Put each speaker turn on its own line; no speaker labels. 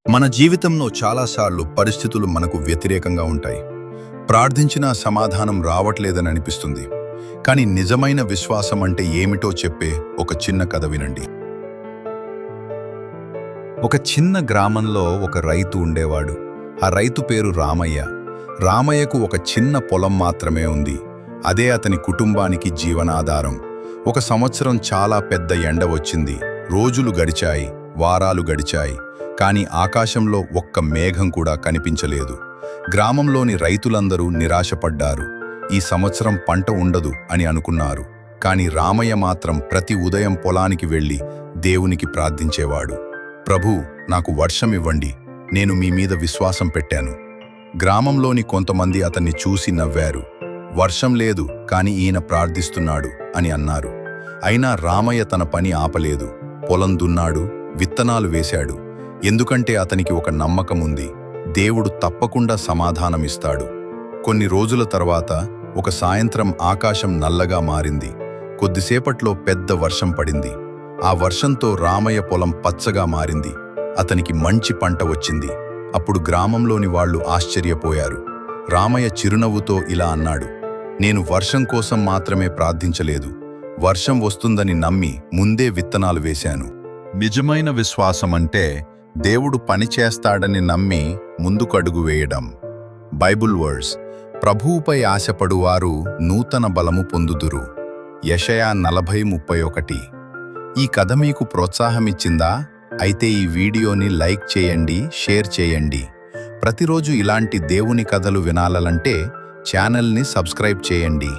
మన జీవితంలో చాలాసార్లు పరిస్థితులు మనకు వ్యతిరేకంగా ఉంటాయి. ప్రార్థించినా సమాధానం రావట్లేదని అనిపిస్తుంది. కానీ నిజమైన విశ్వాసం అంటే ఏమిటో చెప్పే ఒక చిన్న కథ వినండి. ఒక చిన్న గ్రామంలో ఒక రైతు ఉండేవాడు. ఆ రైతు పేరు రామయ్య. రామయ్యకు ఒక చిన్న పొలం మాత్రమే ఉంది. అదే అతని కుటుంబానికి జీవనాధారం. ఒక సంవత్సరం చాలా పెద్ద ఎండ వచ్చింది. రోజులు గడిచాయి, వారాలు గడిచాయి. కానీ ఆకాశంలో ఒక్క మేఘం కూడా కనిపించలేదు. గ్రామంలోని రైతులందరూ నిరాశపడ్డారు. ఈ సంవత్సరం పంట ఉండదు అని అనుకున్నారు. కానీ రామయ్య మాత్రం ప్రతి ఉదయం పొలానికి వెళ్లి దేవునికి ప్రార్థించేవాడు. ప్రభూ, నాకు వర్షం ఇవ్వండి, నేను మీ మీద విశ్వాసం పెట్టాను. గ్రామంలోని కొంతమంది అతన్ని చూసి నవ్వారు. వర్షం లేదు, కానీ ఈయన ప్రార్థిస్తున్నాడు అని అన్నారు. అయినా రామయ్య తన పని ఆపలేదు. పొలం దున్నాడు, విత్తనాలు వేశాడు. ఎందుకంటే అతనికి ఒక నమ్మకం ఉంది, దేవుడు తప్పకుండా సమాధానమిస్తాడు. కొన్ని రోజుల తర్వాత ఒక సాయంత్రం ఆకాశం నల్లగా మారింది. కొద్దిసేపట్లో పెద్ద వర్షం పడింది. ఆ వర్షంతో రామయ్య పొలం పచ్చగా మారింది. అతనికి మంచి పంట వచ్చింది. అప్పుడు గ్రామంలోని వాళ్ళు ఆశ్చర్యపోయారు. రామయ్య చిరునవ్వుతో ఇలా అన్నాడు, నేను వర్షం కోసం మాత్రమే ప్రార్థించలేదు, వర్షం వస్తుందని నమ్మి ముందే విత్తనాలు వేశాను. నిజమైన విశ్వాసం అంటే దేవుడు పని చేస్తాడని నమ్మి ముందుకడుగు వేయడం. బైబుల్ వర్డ్స్: ప్రభువుపై ఆశపడువారు నూతన బలము పొందుదురు. యెషయా 40:31. ఈ కథ మీకు ప్రోత్సాహమిచ్చిందా? అయితే ఈ వీడియోని లైక్ చేయండి, షేర్ చేయండి. ప్రతిరోజు ఇలాంటి దేవుని కథలు వినాలంటే ఛానల్ని సబ్స్క్రైబ్ చేయండి.